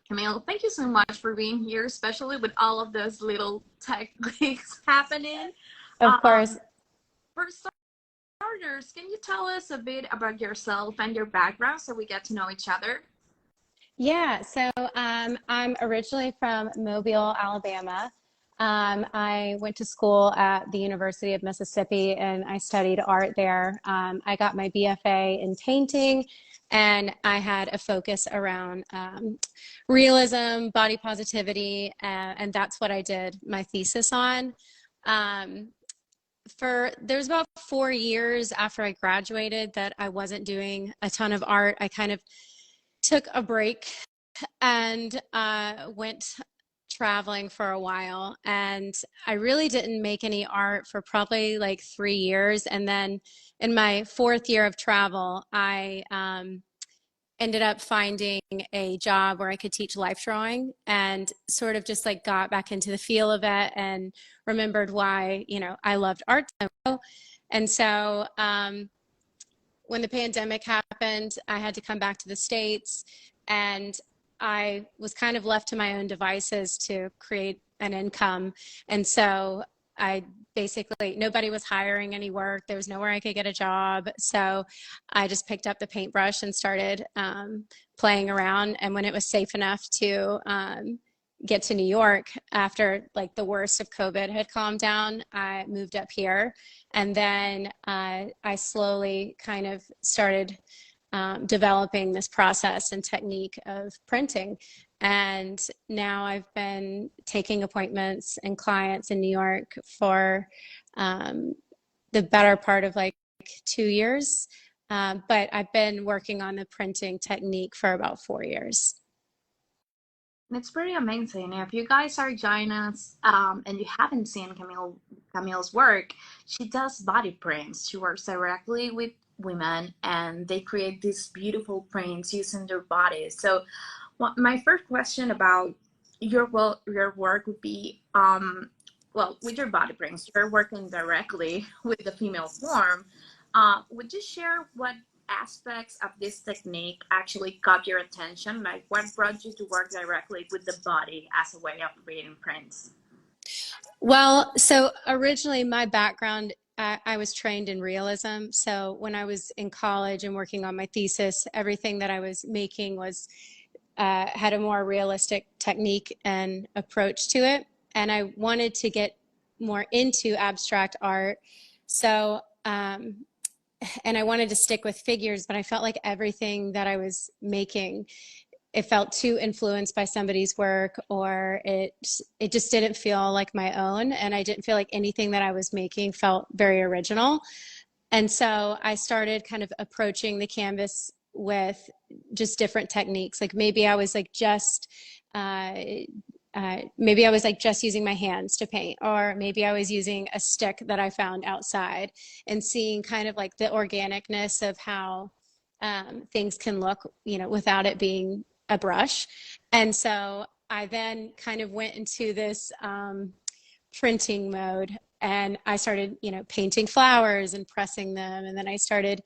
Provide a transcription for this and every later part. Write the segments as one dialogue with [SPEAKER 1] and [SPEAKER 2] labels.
[SPEAKER 1] Camille, thank you so much for being here, especially with all of those little techniques happening.
[SPEAKER 2] Of course.
[SPEAKER 1] Um, for starters, can you tell us a bit about yourself and your background so we get to know each other?
[SPEAKER 2] Yeah, so I'm originally from Mobile, Alabama. I went to school at the University of Mississippi and I studied art there. I got my BFA in painting and I had a focus around realism, body positivity, and that's what I did my thesis on. Um, there was about 4 years after I graduated that I wasn't doing a ton of art. I kind of took a break and went traveling for a while. And I really didn't make any art for probably like 3 years. And then in my fourth year of travel, I ended up finding a job where I could teach life drawing and sort of just like got back into the feel of it and remembered why, I loved art. And so when the pandemic happened, I had to come back to the States and I was kind of left to my own devices to create an income. And so I basically, nobody was hiring any work. There was nowhere I could get a job. So I just picked up the paintbrush and started playing around. And when it was safe enough to get to New York after like the worst of COVID had calmed down, I moved up here. And then I slowly kind of started developing this process and technique of printing. And now I've been taking appointments and clients in New York for the better part of like 2 years. But I've been working on the printing technique for about 4 years.
[SPEAKER 1] It's pretty amazing. If you guys are joining us and you haven't seen Camille's work, she does body prints. She works directly with women and they create these beautiful prints using their bodies. So my first question about your work would be, well, with your body prints, you're working directly with the female form. Would you share what aspects of this technique actually caught your attention? Like what brought you to work directly with the body as a way of creating prints?
[SPEAKER 2] Well, so originally my background, I was trained in realism. So when I was in college and working on my thesis, everything that I was making was had a more realistic technique and approach to it. And I wanted to get more into abstract art. So, and I wanted to stick with figures, but I felt like everything that I was making, it felt too influenced by somebody's work, or it just didn't feel like my own, and I didn't feel like anything that I was making felt very original. And so I started kind of approaching the canvas with just different techniques. Like maybe I was like maybe I was like just using my hands to paint, or maybe I was using a stick that I found outside, and seeing kind of like the organicness of how things can look, without it being a brush. And so I then kind of went into this printing mode, and I started, painting flowers and pressing them. And then I started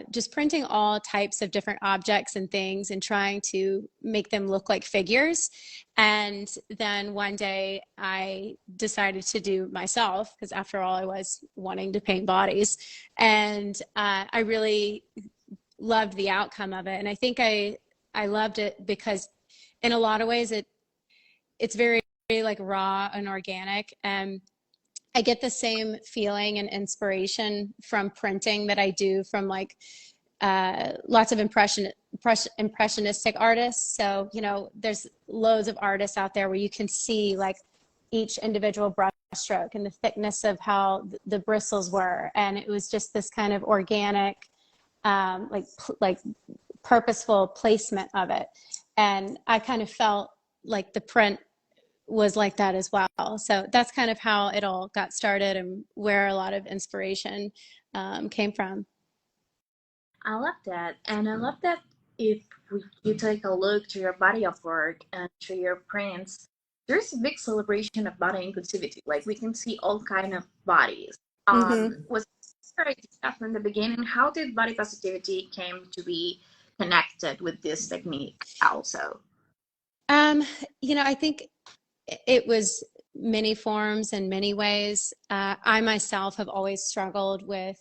[SPEAKER 2] just printing all types of different objects and things and trying to make them look like figures. And then one day I decided to do myself, because after all, I was wanting to paint bodies. And I really loved the outcome of it. And I think I loved it because in a lot of ways it's very, very like raw and organic. And I get the same feeling and inspiration from printing that I do from like lots of impressionistic artists. So, there's loads of artists out there where you can see like each individual brush stroke and the thickness of how the bristles were. And it was just this kind of organic, like purposeful placement of it. And I kind of felt like the print was like that as well. So that's kind of how it all got started and where a lot of inspiration came from.
[SPEAKER 1] I love that. And I love that if you take a look to your body of work and to your prints, there's a big celebration of body inclusivity. Like we can see all kind of bodies.
[SPEAKER 2] Mm-hmm.
[SPEAKER 1] Was your idea from the beginning? How did body positivity came to be connected with this technique also?
[SPEAKER 2] Um, I think it was many forms and many ways. I myself have always struggled with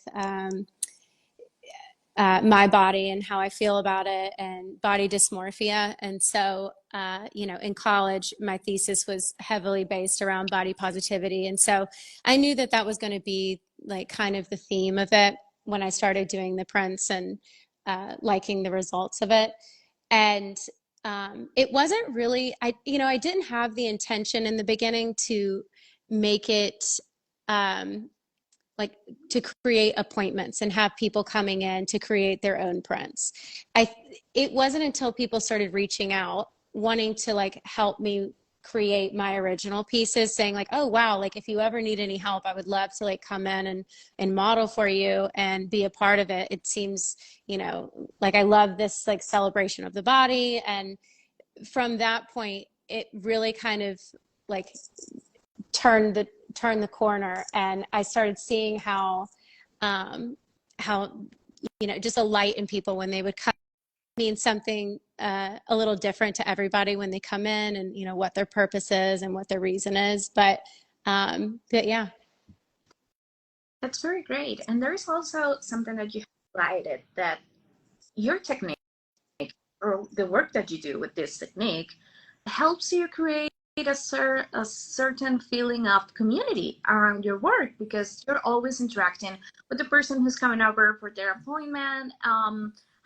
[SPEAKER 2] my body and how I feel about it and body dysmorphia. And so, in college, my thesis was heavily based around body positivity. And so I knew that that was going to be like kind of the theme of it when I started doing the prints and liking the results of it. And it wasn't really, I didn't have the intention in the beginning to make it like to create appointments and have people coming in to create their own prints. I It wasn't until people started reaching out wanting to like help me create my original pieces, saying like, oh wow, like if you ever need any help, I would love to like come in and model for you and be a part of it. It seems, like I love this like celebration of the body. And from that point it really kind of like turn the corner, and I started seeing um, how just a light in people when they would come mean something a little different to everybody when they come in, and what their purpose is and what their reason is. But yeah.
[SPEAKER 1] That's very great. And there's also something that you highlighted, that your technique, or the work that you do with this technique, helps you create a certain feeling of community around your work, because you're always interacting with the person who's coming over for their appointment.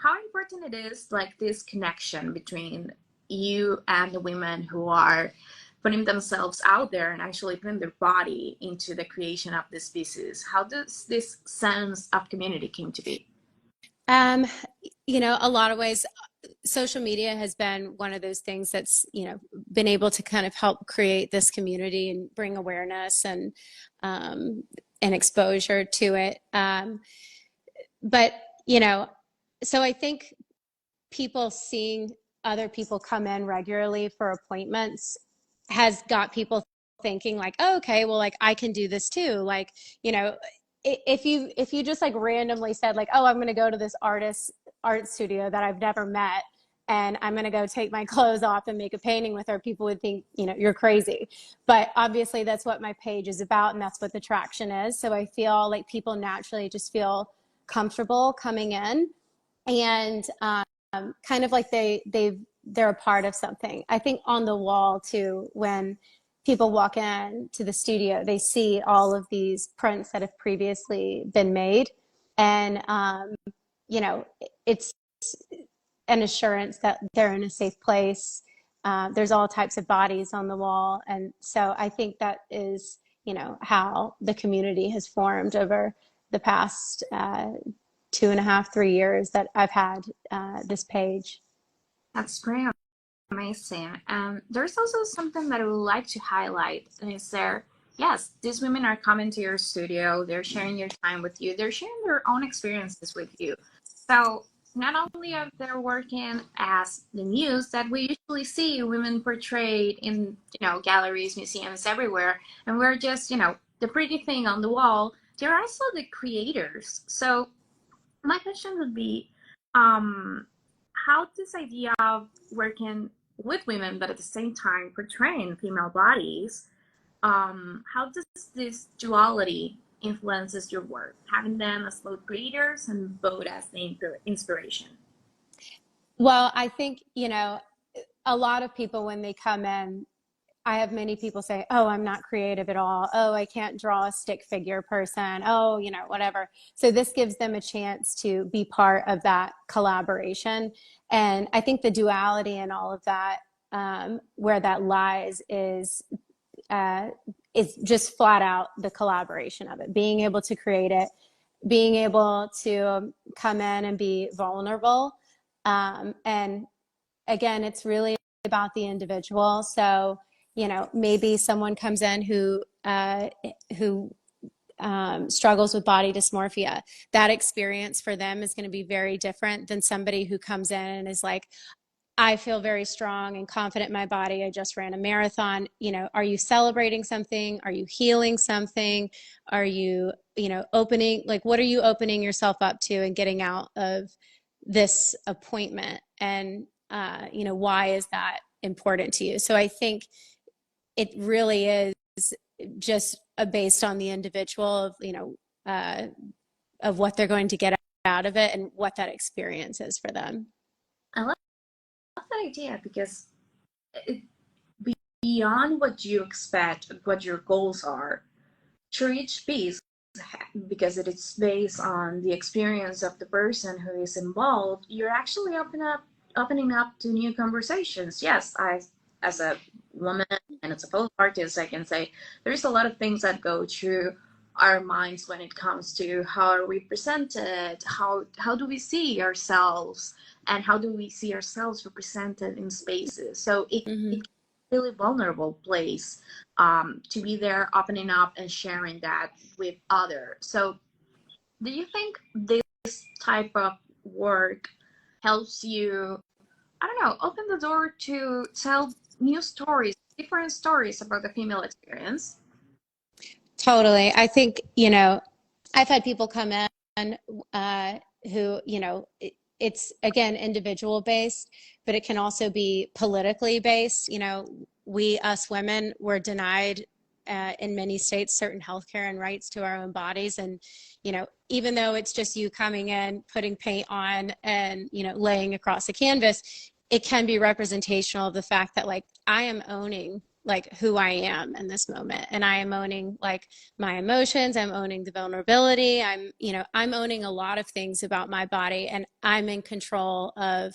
[SPEAKER 1] How important it is, like this connection between you and the women who are putting themselves out there and actually putting their body into the creation of this pieces. How does this sense of community came to be?
[SPEAKER 2] um, a lot of ways social media has been one of those things that's been able to kind of help create this community and bring awareness um, and exposure to it. But so I think people seeing other people come in regularly for appointments has got people thinking like, oh, okay, well, like I can do this too. Like, if you just like randomly said like, oh, I'm going to go to this art studio that I've never met, and I'm going to go take my clothes off and make a painting with her, people would think, you're crazy. But obviously that's what my page is about, and that's what the traction is. So I feel like people naturally just feel comfortable coming in, and kind of like they're a part of something. I think on the wall too, when people walk in to the studio, they see all of these prints that have previously been made, and it's an assurance that they're in a safe place. There's all types of bodies on the wall, and so I think that is how the community has formed over the past 2.5, 3 years that I've had this page.
[SPEAKER 1] That's pretty amazing. And there's also something that I would like to highlight, and is there, yes, these women are coming to your studio, they're sharing your time with you, they're sharing their own experiences with you. So not only are they working as the muse that we usually see women portrayed in, galleries, museums, everywhere, and we're just, the pretty thing on the wall, they're also the creators. So my question would be, um, how this idea of working with women, but at the same time portraying female bodies, how does this duality influences your work, having them as both creators and both as the inspiration?
[SPEAKER 2] Well, I think, a lot of people when they come in, I have many people say, oh, I'm not creative at all. Oh, I can't draw a stick figure person. Oh, whatever. So this gives them a chance to be part of that collaboration. And I think the duality in all of that, where that lies uh, is just flat out the collaboration of it, being able to create it, being able to come in and be vulnerable. And again, it's really about the individual. So, maybe someone comes in who struggles with body dysmorphia. That experience for them is going to be very different than somebody who comes in and is like, I feel very strong and confident in my body. I just ran a marathon. Are you celebrating something? Are you healing something? Are you, opening, like, what are you opening yourself up to and getting out of this appointment? And, why is that important to you. So I think it really is just based on the individual of, of what they're going to get out of it and what that experience is for them.
[SPEAKER 1] I love that idea because it, beyond what you expect, what your goals are, through each piece, because it is based on the experience of the person who is involved, you're actually opening up to new conversations. Yes, I, as a woman and as a fellow artist, I can say there's a lot of things that go through our minds when it comes to how are we presented, how do we see ourselves, and how do we see ourselves represented in spaces. So it really vulnerable place to be there, opening up and sharing that with others. So do you think this type of work helps you, I don't know, open the door to tell new stories, different stories about the female experience?
[SPEAKER 2] Totally. I think, I've had people come in who, it's again individual based, but it can also be politically based. We, us women, were denied in many states certain healthcare and rights to our own bodies. And, even though it's just you coming in, putting paint on and, laying across a canvas, it can be representational of the fact that like I am owning like who I am in this moment. And I am owning like my emotions. I'm owning the vulnerability. I'm owning a lot of things about my body, and I'm in control of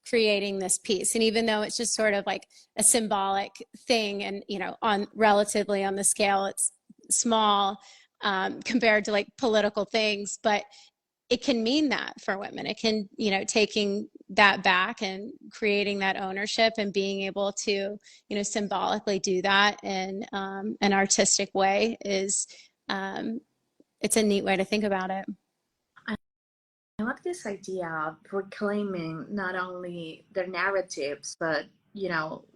[SPEAKER 2] creating this piece. And even though it's just sort of like a symbolic thing and, on relatively on the scale, it's small compared to like political things, but it can mean that for women. It can, taking that back and creating that ownership and being able to, symbolically do that in an artistic way is, it's a neat way to think about it.
[SPEAKER 1] I like this idea of reclaiming not only their narratives, but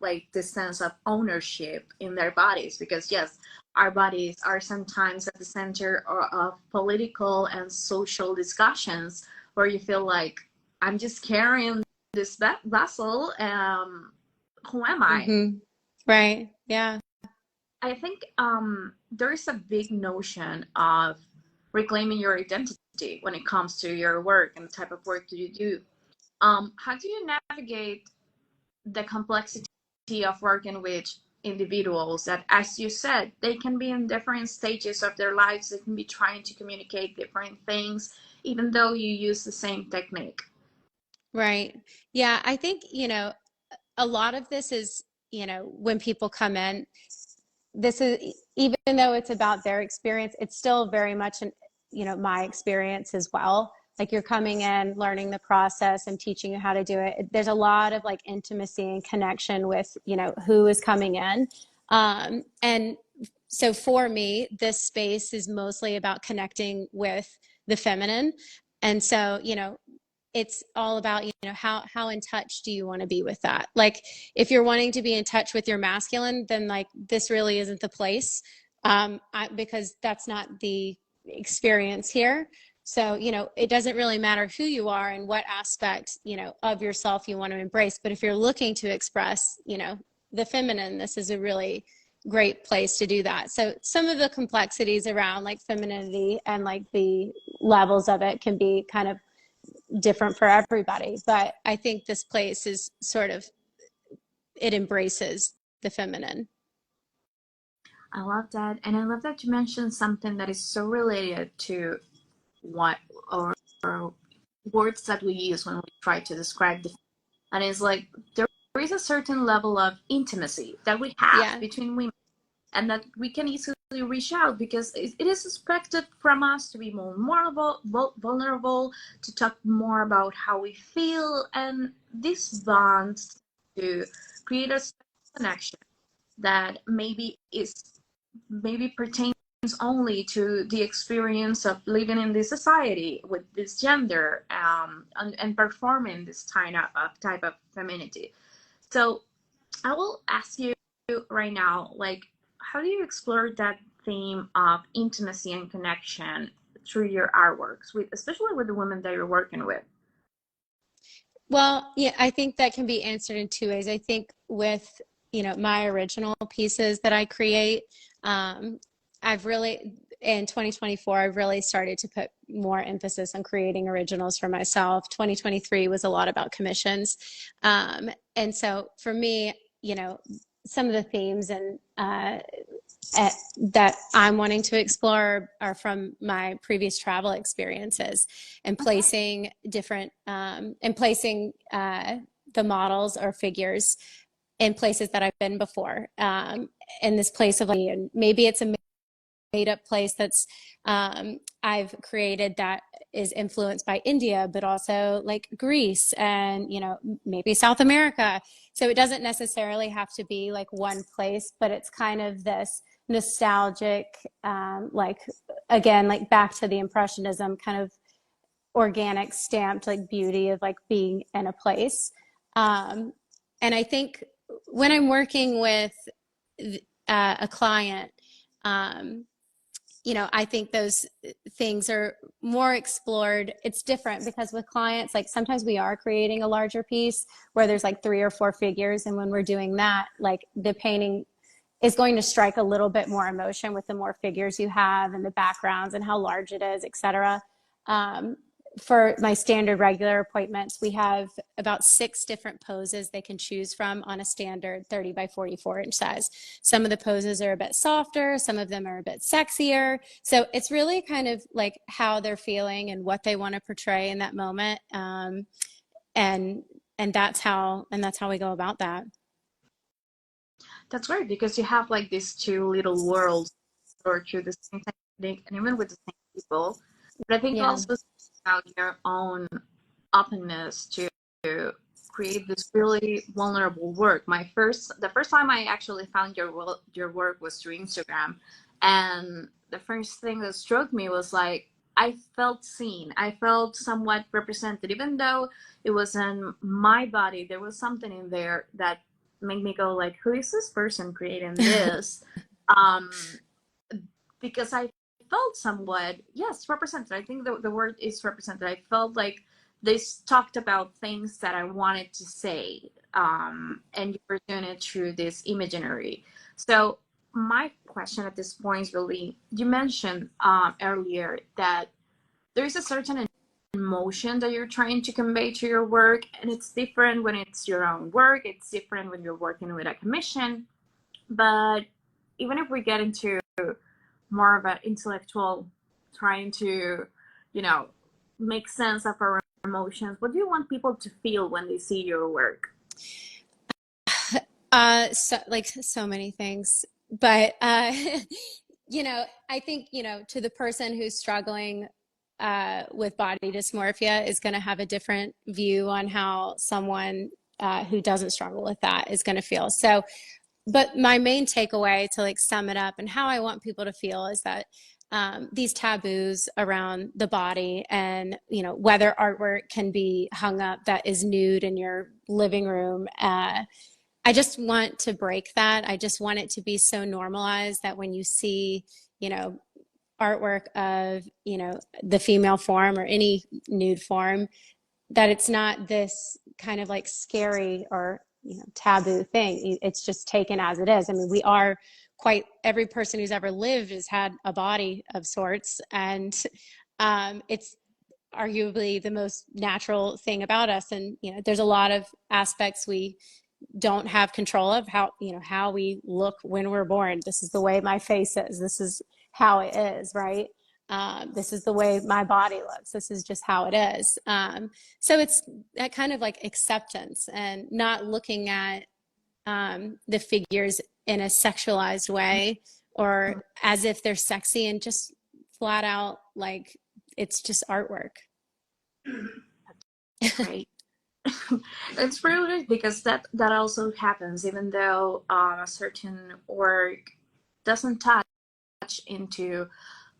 [SPEAKER 1] like this sense of ownership in their bodies. Because yes, our bodies are sometimes at the center of political and social discussions where you feel like I'm just carrying this vessel. Who am I?
[SPEAKER 2] Right. Yeah.
[SPEAKER 1] I think there is a big notion of reclaiming your identity when it comes to your work and the type of work that you do. How do you navigate the complexity of working with individuals that, as you said, they can be in different stages of their lives, they can be trying to communicate different things, even though you use the same technique?
[SPEAKER 2] Right. Yeah. I think, a lot of this is, when people come in, this is, even though it's about their experience, it's still very much my experience as well. Like you're coming in, learning the process and teaching you how to do it. There's a lot of like intimacy and connection with, who is coming in. And so for me, this space is mostly about connecting with the feminine. And so, it's all about, how in touch do you want to be with that? Like if you're wanting to be in touch with your masculine, then like this really isn't the place, because that's not the experience here. So, it doesn't really matter who you are and what aspect, of yourself you want to embrace. But if you're looking to express, the feminine, this is a really great place to do that. So some of the complexities around like femininity and like the levels of it can be kind of different for everybody, but I think this place is sort of, it embraces the feminine.
[SPEAKER 1] I love that. And I love that you mentioned something that is so related to what or words that we use when we try to describe the, and it's like there is a certain level of intimacy that we have
[SPEAKER 2] Yeah.
[SPEAKER 1] between women, and that we can easily reach out because it is expected from us to be more vulnerable, to talk more about how we feel, and this bonds to create a connection that maybe pertains only to the experience of living in this society with this gender, and performing this type of femininity. So I will ask you right now, like, how do you explore that theme of intimacy and connection through your artworks, with especially with the women that you're working with?
[SPEAKER 2] Well, yeah, I think that can be answered in two ways. I think with, my original pieces that I create, I've really, in 2024, I've really started to put more emphasis on creating originals for myself. 2023 was a lot about commissions. And so for me, some of the themes and that I'm wanting to explore are from my previous travel experiences and
[SPEAKER 1] Okay.
[SPEAKER 2] placing different and placing the models or figures in places that I've been before. In this place of like, and maybe it's a made up place that's I've created that is influenced by India, but also like Greece and, maybe South America. So it doesn't necessarily have to be like one place, but it's kind of this nostalgic, like, again, like back to the Impressionism kind of organic stamped like beauty of like being in a place. Um, and I think when I'm working with a client, um, I think those things are more explored. It's different because with clients, like sometimes we are creating a larger piece where there's like 3 or 4 figures. And when we're doing that, like the painting is going to strike a little bit more emotion with the more figures you have and the backgrounds and how large it is, et cetera. Um, for my standard regular appointments, we have about 6 different poses they can choose from on a standard 30 by 44 inch size. Some of the poses are a bit softer, some of them are a bit sexier. So it's really kind of like how they're feeling and what they want to portray in that moment. And that's how we go about that.
[SPEAKER 1] That's great because you have like these two little worlds or through the same technique and even with the same people. But I think
[SPEAKER 2] Yeah.
[SPEAKER 1] also about your own openness to create this really vulnerable work. The first time I actually found your work was through Instagram, and the first thing that struck me was like I felt seen. I felt somewhat represented, even though it wasn't my body. There was something in there that made me go like, "Who is this person creating this?" Um, because I felt somewhat, yes, represented. I think the word is represented. I felt like they talked about things that I wanted to say, and you were doing it through this imaginary. So my question at this point is really, you mentioned earlier that there is a certain emotion that you're trying to convey to your work, and it's different when it's your own work. It's different when you're working with a commission. But even if we get into more of an intellectual trying to, you know, make sense of our emotions, what do you want people to feel when they see your work?
[SPEAKER 2] So like so many things, but I think, to the person who's struggling with body dysmorphia is going to have a different view on how someone who doesn't struggle with that is going to feel. So, but my main takeaway to like sum it up and how I want people to feel is that these taboos around the body and whether artwork can be hung up that is nude in your living room. I just want to break that. I just want it to be so normalized that when you see, artwork of, the female form or any nude form, that it's not this kind of like scary or, taboo thing. It's just taken as it is. I mean, we are every person who's ever lived has had a body of sorts. And it's arguably the most natural thing about us. And, there's a lot of aspects we don't have control of how we look when we're born. This is the way my face is. This is how it is, right? This is the way my body looks. This is just how it is. So it's that kind of like acceptance and not looking at the figures in a sexualized way or as if they're sexy, and just flat out like it's just artwork.
[SPEAKER 1] Great. It's really good because that also happens, even though a certain work doesn't touch into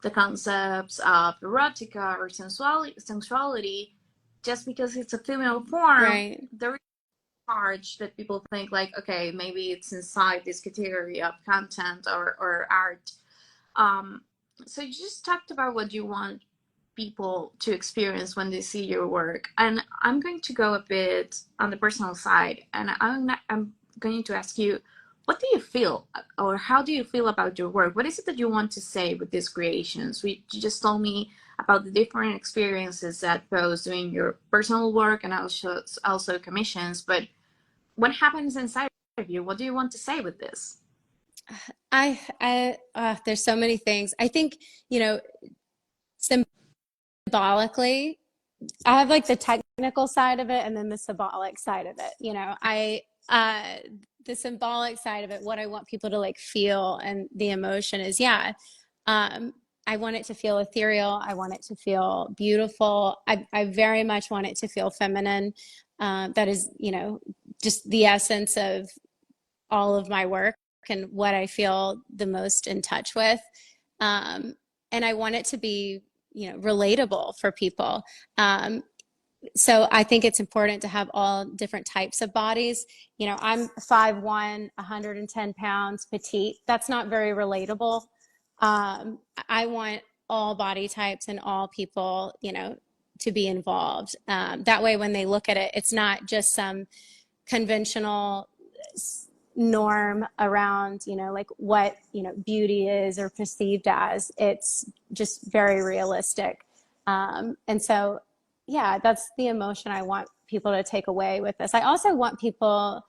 [SPEAKER 1] the concepts of erotica or sensuality, just because it's a female form,
[SPEAKER 2] Right.
[SPEAKER 1] there is a charge that people think like, okay, maybe it's inside this category of content or art. Um, so you just talked about what you want people to experience when they see your work, and I'm going to go a bit on the personal side, and I'm going to ask you, what do you feel, or how do you feel about your work? What is it that you want to say with these creations? You just told me about the different experiences that goes doing your personal work and also commissions, but what happens inside of you? What do you want to say with this?
[SPEAKER 2] There's so many things. I think, you know, symbolically, I have like the technical side of it and then the symbolic side of it. The symbolic side of it, what I want people to like feel and the emotion is, um, I want it to feel ethereal. I want it to feel beautiful. I very much want it to feel feminine. That is, just the essence of all of my work and what I feel the most in touch with. Um, and I want it to be, relatable for people. So I think it's important to have all different types of bodies. I'm 5'1", 110 pounds, petite. That's not very relatable. I want all body types and all people, to be involved. That way, when they look at it, it's not just some conventional norm around, like what, beauty is or perceived as. It's just very realistic. And so, yeah, that's the emotion I want people to take away with this. I also want people,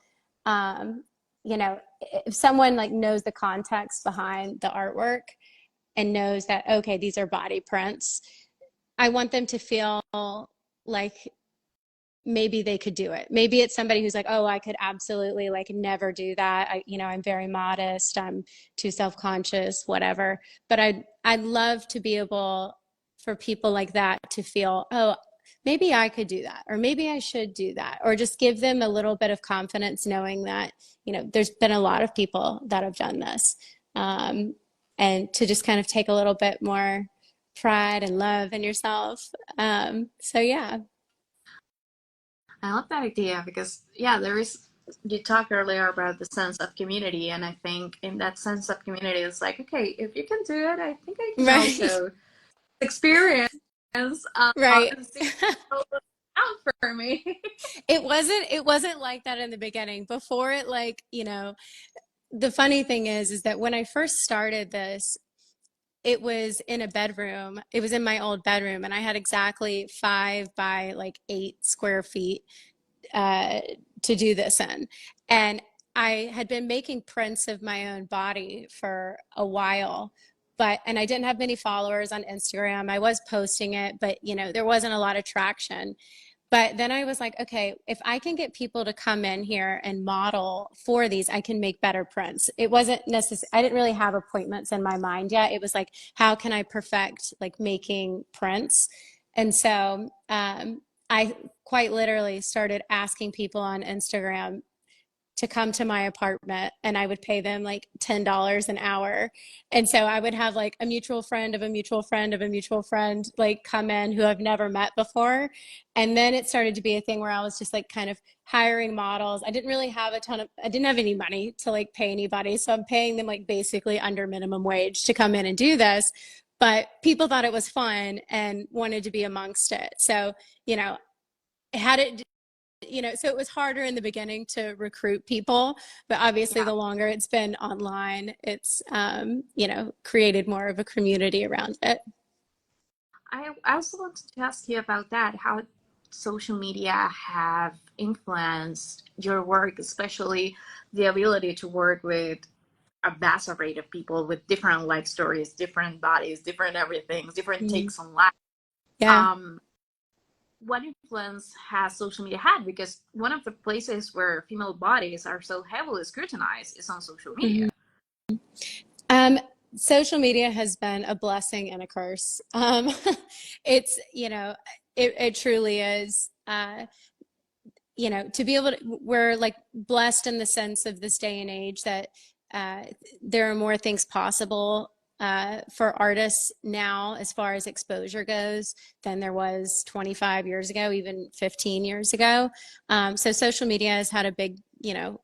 [SPEAKER 2] um, if someone like knows the context behind the artwork and knows that, okay, these are body prints, I want them to feel like maybe they could do it. Maybe it's somebody who's like, oh, I could absolutely like never do that. I'm very modest. I'm too self-conscious, whatever. But I'd love to be able for people like that to feel, oh, maybe I could do that, or maybe I should do that, or just give them a little bit of confidence knowing that, there's been a lot of people that have done this. And to just kind of take a little bit more pride and love in yourself. So yeah.
[SPEAKER 1] I love that idea because, yeah, there is, you talked earlier about the sense of community, and I think in that sense of community, it's like, okay, if you can do it, I think I can
[SPEAKER 2] Right.
[SPEAKER 1] also experience
[SPEAKER 2] Right.
[SPEAKER 1] and see what it's out for me.
[SPEAKER 2] It wasn't like that in the beginning. Before it, like, the funny thing is that when I first started this, it was in a bedroom. It was in my old bedroom, and I had exactly 5 by 8 square feet uh, to do this in. And I had been making prints of my own body for a while, and I didn't have many followers on Instagram. I was posting it, but there wasn't a lot of traction. But then I was like, okay, if I can get people to come in here and model for these, I can make better prints. It wasn't necessary. I didn't really have appointments in my mind yet. It was like, how can I perfect like making prints? And so I quite literally started asking people on Instagram to come to my apartment, and I would pay them like $10 an hour. And so I would have like a mutual friend of a mutual friend of a mutual friend like come in who I've never met before. And then it started to be a thing where I was just like kind of hiring models. I didn't have any money to like pay anybody. So I'm paying them like basically under minimum wage to come in and do this. But people thought it was fun and wanted to be amongst it. So, you know, had it so it was harder in the beginning to recruit people, but obviously
[SPEAKER 1] Yeah.
[SPEAKER 2] the longer it's been online, it's, created more of a community around it.
[SPEAKER 1] I also wanted to ask you about that, how social media have influenced your work, especially the ability to work with a vast array of people with different life stories, different bodies, different everything, different
[SPEAKER 2] Mm.
[SPEAKER 1] takes on life.
[SPEAKER 2] Yeah.
[SPEAKER 1] Um, what influence has social media had? Because one of the places where female bodies are so heavily scrutinized is on social media.
[SPEAKER 2] Mhm. Um, Social media has been a blessing and a curse. It's, it truly is. To be able to, we're like blessed in the sense of this day and age that uh, there are more things possible for artists now as far as exposure goes than there was 25 years ago, even 15 years ago. So social media has had a big,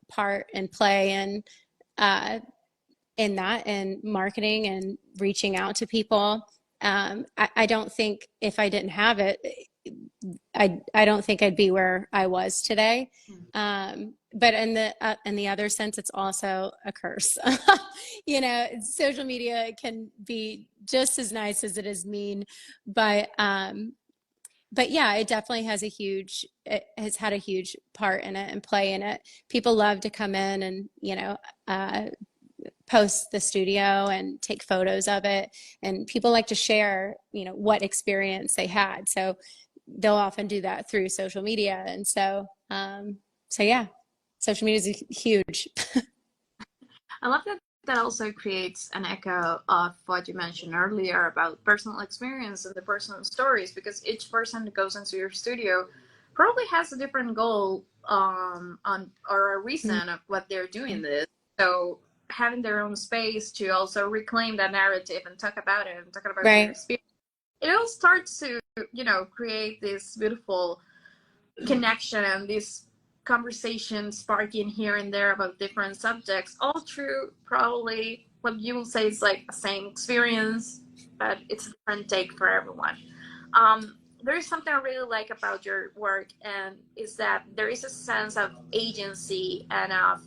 [SPEAKER 2] part and play uh, in that and marketing and reaching out to people. I don't think if I didn't have it, I don't think I'd be where I was today.
[SPEAKER 1] Mm.
[SPEAKER 2] But in the other sense, it's also a curse. You know, social media can be just as nice as it is mean, but yeah, it definitely it has had a huge part in it and play in it. People love to come in and, you know, post the studio and take photos of it. And people like to share, you know, what experience they had. So they'll often do that through social media. And so yeah, social media is huge.
[SPEAKER 1] I love that that also creates an echo of what you mentioned earlier about personal experience and the personal stories, because each person that goes into your studio probably has a different goal on or a reason of what they're doing this. So having their own space to also reclaim that narrative and talk about it and talk about their
[SPEAKER 2] Right,
[SPEAKER 1] experience, it all starts to, create this beautiful connection and this conversation sparking here and there about different subjects, all through probably what you will say is like a same experience, but it's a different take for everyone. There is something I really like about your work, and is that there is a sense of agency and of,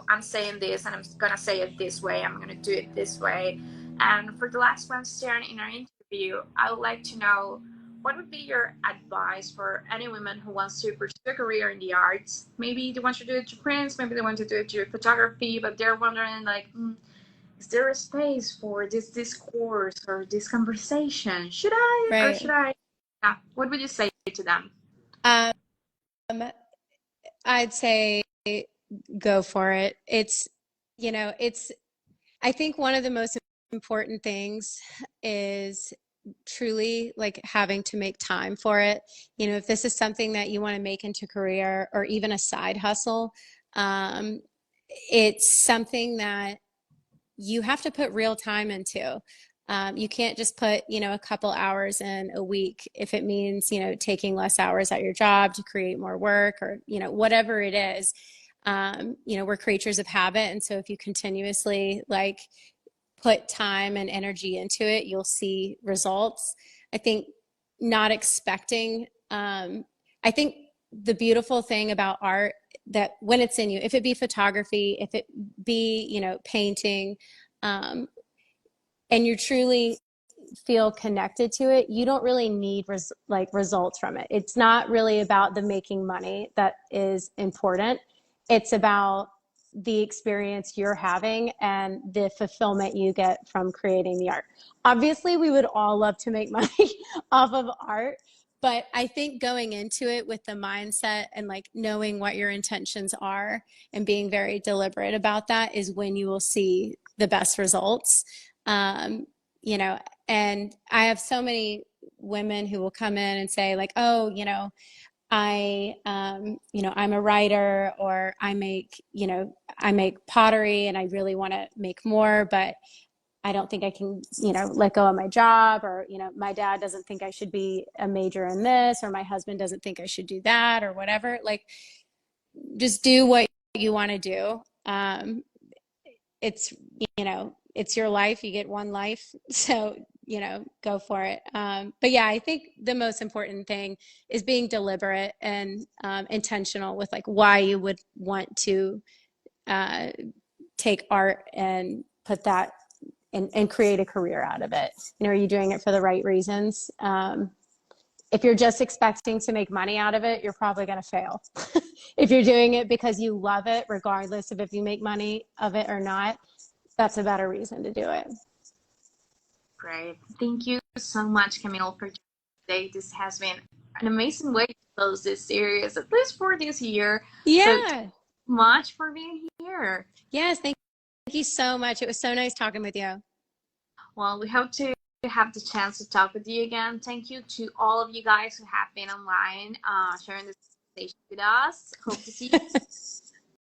[SPEAKER 1] I'm saying this and I'm gonna say it this way, I'm gonna do it this way. And for the last question in our interview, I would like to know, what would be your advice for any woman who wants to pursue a career in the arts? Maybe they want to do it to prints, maybe they want to do it to photography, but they're wondering like, is there a space for this discourse or this conversation? Should I or should
[SPEAKER 2] right.
[SPEAKER 1] I? Yeah. What would you say to them?
[SPEAKER 2] Um, I'd say go for it. It's, you know, I think one of the most important things is truly like having to make time for it. You know, if this is something that you want to make into career or even a side hustle, um, it's something that you have to put real time into. You can't just put, you know, a couple hours in a week if it means, you know, taking less hours at your job to create more work or, you know, whatever it is. You know, we're creatures of habit. And so if you continuously like put time and energy into it, you'll see results. I think not expecting, I think the beautiful thing about art that when it's in you, if it be photography, if it be, you know, painting, um, and you truly feel connected to it, you don't really need results from it. It's not really about the making money that is important. It's about the experience you're having and the fulfillment you get from creating the art. Obviously, we would all love to make money off of art, but I think going into it with the mindset and like knowing what your intentions are and being very deliberate about that is when you will see the best results. Um, you know, and I have so many women who will come in and say like, oh, you know, you know, I'm a writer, or I make pottery and I really want to make more, but I don't think I can, you know, let go of my job, or, you know, my dad doesn't think I should be a major in this, or my husband doesn't think I should do that, or whatever. Like, just do what you want to do. It's, you know, it's your life. You get one life. So, you know, go for it. But yeah, I think the most important thing is being deliberate and intentional with like why you would want to uh, take art and put that and create a career out of it. You know, are you doing it for the right reasons? If you're just expecting to make money out of it, you're probably going to fail. If you're doing it because you love it, regardless of if you make money of it or not, that's a better reason to do it.
[SPEAKER 1] Great. Thank you so much, Camille, for today. This has been an amazing way to close this series, at least for this year. So thank
[SPEAKER 2] Yeah.
[SPEAKER 1] you much for being here.
[SPEAKER 2] Yes. Thank you so much. It was so nice talking with you.
[SPEAKER 1] Well, we hope to have the chance to talk with you again. Thank you to all of you guys who have been online, sharing this conversation with us. Hope to see you